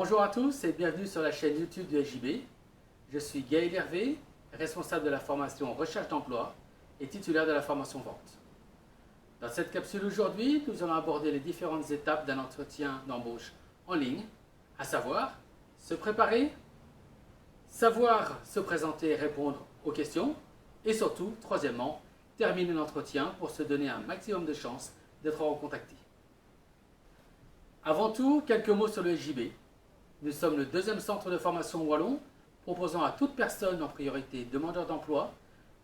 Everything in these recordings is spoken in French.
Bonjour à tous et bienvenue sur la chaîne YouTube du SJB. Je suis Gaël Hervé, responsable de la formation Recherche d'emploi et titulaire de la formation Vente. Dans cette capsule aujourd'hui, nous allons aborder les différentes étapes d'un entretien d'embauche en ligne, à savoir se préparer, savoir se présenter et répondre aux questions et surtout, troisièmement, terminer l'entretien pour se donner un maximum de chances d'être recontacté. Avant tout, quelques mots sur le SJB. Nous sommes le deuxième centre de formation wallon proposant à toute personne, en priorité demandeur d'emploi,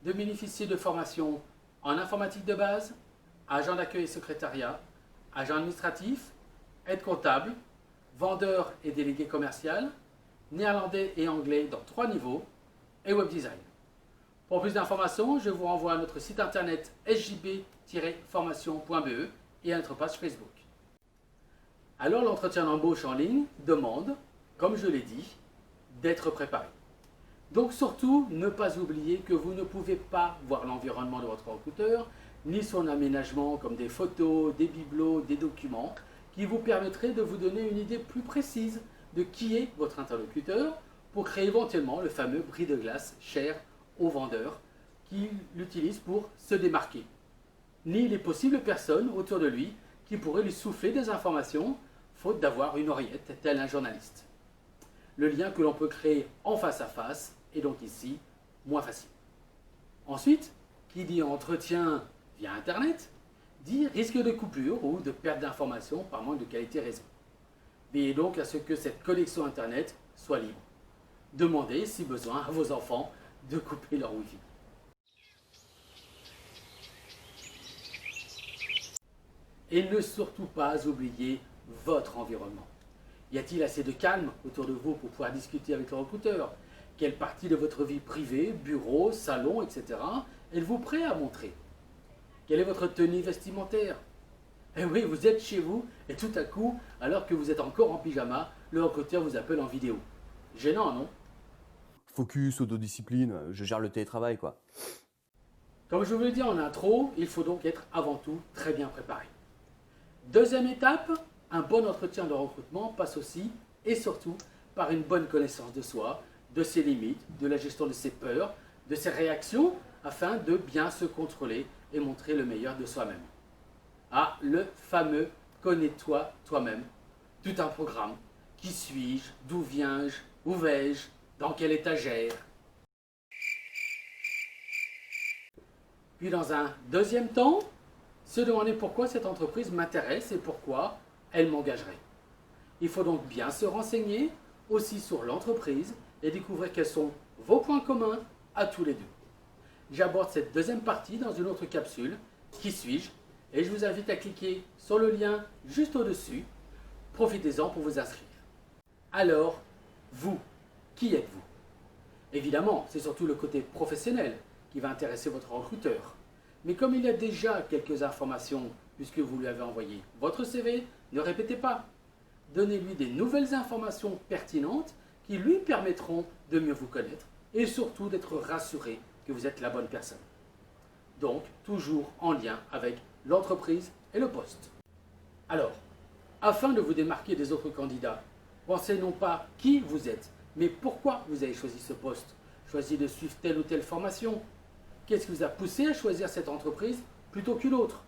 de bénéficier de formations en informatique de base, agent d'accueil et secrétariat, agent administratif, aide comptable, vendeur et délégué commercial, néerlandais et anglais dans 3 niveaux et web design. Pour plus d'informations, je vous renvoie à notre site internet sjb-formation.be et à notre page Facebook. Alors l'entretien d'embauche en ligne demande, comme je l'ai dit, d'être préparé. Donc surtout, ne pas oublier que vous ne pouvez pas voir l'environnement de votre recruteur, ni son aménagement comme des photos, des bibelots, des documents, qui vous permettraient de vous donner une idée plus précise de qui est votre interlocuteur pour créer éventuellement le fameux bris de glace cher aux vendeurs qui l'utilisent pour se démarquer, ni les possibles personnes autour de lui qui pourraient lui souffler des informations faute d'avoir une oreillette tel un journaliste. Le lien que l'on peut créer en face à face est donc ici moins facile. Ensuite, qui dit entretien via Internet, dit risque de coupure ou de perte d'informations par manque de qualité réseau. Veillez donc à ce que cette connexion Internet soit libre. Demandez, si besoin, à vos enfants de couper leur Wi-Fi. Et ne surtout pas oublier votre environnement. Y a-t-il assez de calme autour de vous pour pouvoir discuter avec le recruteur? Quelle partie de votre vie privée, bureau, salon, etc. êtes-vous prêt à montrer? Quelle est votre tenue vestimentaire? Eh oui, vous êtes chez vous et tout à coup, alors que vous êtes encore en pyjama, le recruteur vous appelle en vidéo. Gênant, non? Focus, autodiscipline, je gère le télétravail quoi. Comme je vous l'ai dit en intro, il faut donc être avant tout très bien préparé. Deuxième étape, un bon entretien de recrutement passe aussi et surtout par une bonne connaissance de soi, de ses limites, de la gestion de ses peurs, de ses réactions, afin de bien se contrôler et montrer le meilleur de soi-même. Ah, le fameux « connais-toi toi-même », tout un programme. Qui suis-je? D'où viens-je? Où vais-je? Dans quelle étagère? Puis dans un deuxième temps, se demander pourquoi cette entreprise m'intéresse et pourquoi elle m'engagerait. Il faut donc bien se renseigner aussi sur l'entreprise et découvrir quels sont vos points communs à tous les deux. J'aborde cette deuxième partie dans une autre capsule, Qui suis-je? Et je vous invite à cliquer sur le lien juste au-dessus. Profitez-en pour vous inscrire. Alors, vous, qui êtes-vous? Évidemment, c'est surtout le côté professionnel qui va intéresser votre recruteur. Mais comme il y a déjà quelques informations, puisque vous lui avez envoyé votre CV, ne répétez pas. Donnez-lui des nouvelles informations pertinentes qui lui permettront de mieux vous connaître et surtout d'être rassuré que vous êtes la bonne personne. Donc, toujours en lien avec l'entreprise et le poste. Alors, afin de vous démarquer des autres candidats, pensez non pas qui vous êtes, mais pourquoi vous avez choisi ce poste, choisi de suivre telle ou telle formation. Qu'est-ce qui vous a poussé à choisir cette entreprise plutôt qu'une autre?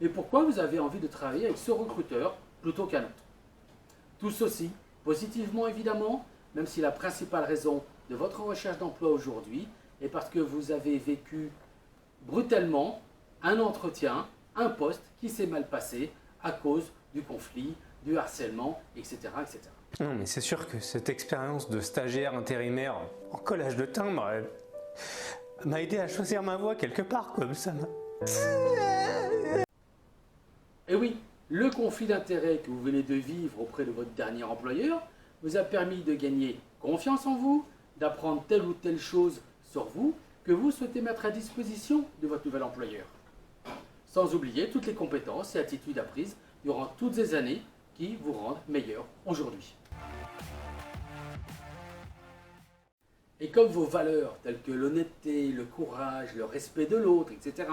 Et pourquoi vous avez envie de travailler avec ce recruteur plutôt qu'un autre? Tout ceci, positivement évidemment, même si la principale raison de votre recherche d'emploi aujourd'hui est parce que vous avez vécu brutalement un entretien, un poste qui s'est mal passé à cause du conflit, du harcèlement, etc. etc. Non, mais c'est sûr que cette expérience de stagiaire intérimaire en collage de timbre m'a aidé à choisir ma voie quelque part, comme ça. Et oui, le conflit d'intérêts que vous venez de vivre auprès de votre dernier employeur vous a permis de gagner confiance en vous, d'apprendre telle ou telle chose sur vous que vous souhaitez mettre à disposition de votre nouvel employeur. Sans oublier toutes les compétences et attitudes apprises durant toutes ces années qui vous rendent meilleur aujourd'hui. Et comme vos valeurs telles que l'honnêteté, le courage, le respect de l'autre, etc.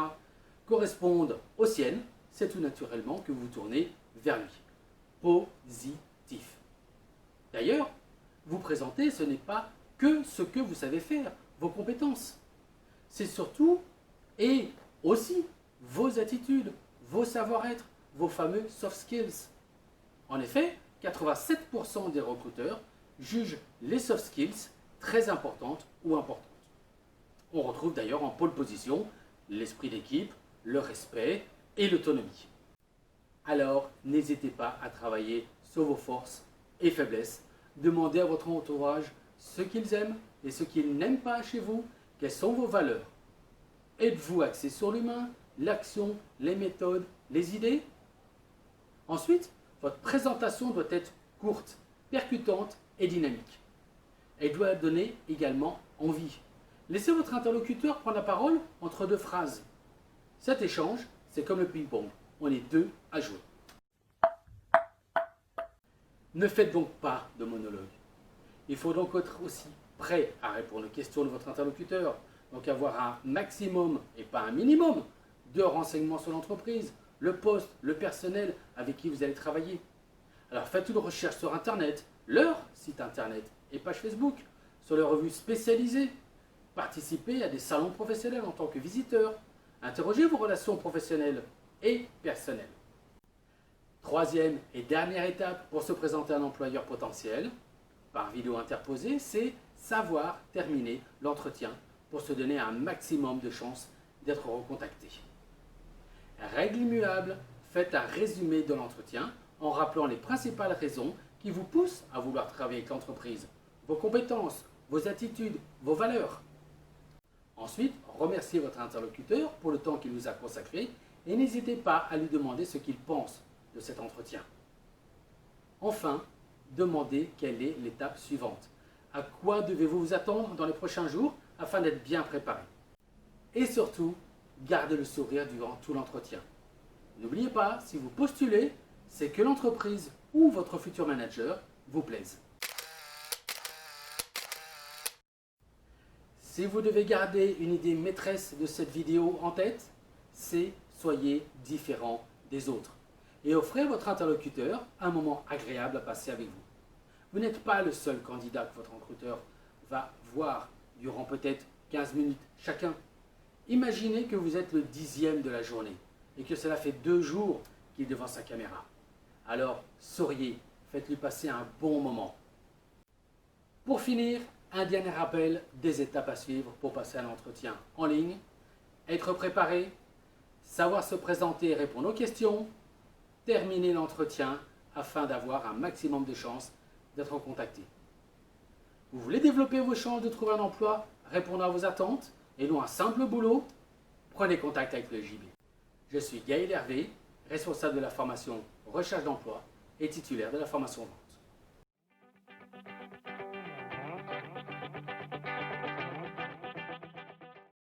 correspondent aux siennes, c'est tout naturellement que vous vous tournez vers lui. Positif. D'ailleurs, vous présenter, ce n'est pas que ce que vous savez faire, vos compétences. C'est surtout et aussi vos attitudes, vos savoir-être, vos fameux soft skills. En effet, 87% des recruteurs jugent les soft skills très importantes ou importantes. On retrouve d'ailleurs en pole position l'esprit d'équipe, le respect et l'autonomie. Alors, n'hésitez pas à travailler sur vos forces et faiblesses. Demandez à votre entourage ce qu'ils aiment et ce qu'ils n'aiment pas chez vous, quelles sont vos valeurs. Êtes-vous axé sur l'humain, l'action, les méthodes, les idées? Ensuite, votre présentation doit être courte, percutante et dynamique. Elle doit donner également envie. Laissez votre interlocuteur prendre la parole entre deux phrases. Cet échange, c'est comme le ping-pong. On est deux à jouer. Ne faites donc pas de monologue. Il faut donc être aussi prêt à répondre aux questions de votre interlocuteur. Donc avoir un maximum et pas un minimum de renseignements sur l'entreprise, le poste, le personnel avec qui vous allez travailler. Alors faites une recherche sur Internet, leur site Internet et page Facebook, sur les revues spécialisées. Participez à des salons professionnels en tant que visiteur. Interrogez vos relations professionnelles et personnelles. Troisième et dernière étape pour se présenter à un employeur potentiel, par vidéo interposée, c'est savoir terminer l'entretien pour se donner un maximum de chances d'être recontacté. Règle immuable, faites un résumé de l'entretien en rappelant les principales raisons qui vous poussent à vouloir travailler avec l'entreprise, vos compétences, vos attitudes, vos valeurs. Ensuite, remerciez votre interlocuteur pour le temps qu'il vous a consacré et n'hésitez pas à lui demander ce qu'il pense de cet entretien. Enfin, demandez quelle est l'étape suivante. À quoi devez-vous vous attendre dans les prochains jours afin d'être bien préparé? Et surtout, gardez le sourire durant tout l'entretien. N'oubliez pas, si vous postulez, c'est que l'entreprise ou votre futur manager vous plaise. Si vous devez garder une idée maîtresse de cette vidéo en tête, c'est soyez différent des autres et offrez à votre interlocuteur un moment agréable à passer avec vous. Vous n'êtes pas le seul candidat que votre recruteur va voir durant peut-être 15 minutes chacun. Imaginez que vous êtes le 10e de la journée et que cela fait 2 jours qu'il est devant sa caméra. Alors, souriez, faites-lui passer un bon moment. Pour finir, un dernier rappel des étapes à suivre pour passer à l'entretien en ligne. Être préparé, savoir se présenter et répondre aux questions, terminer l'entretien afin d'avoir un maximum de chances d'être contacté. Vous voulez développer vos chances de trouver un emploi répondant à vos attentes et non un simple boulot? Prenez contact avec le JB. Je suis Gaël Hervé, responsable de la formation Recherche d'emploi et titulaire de la formation Vente.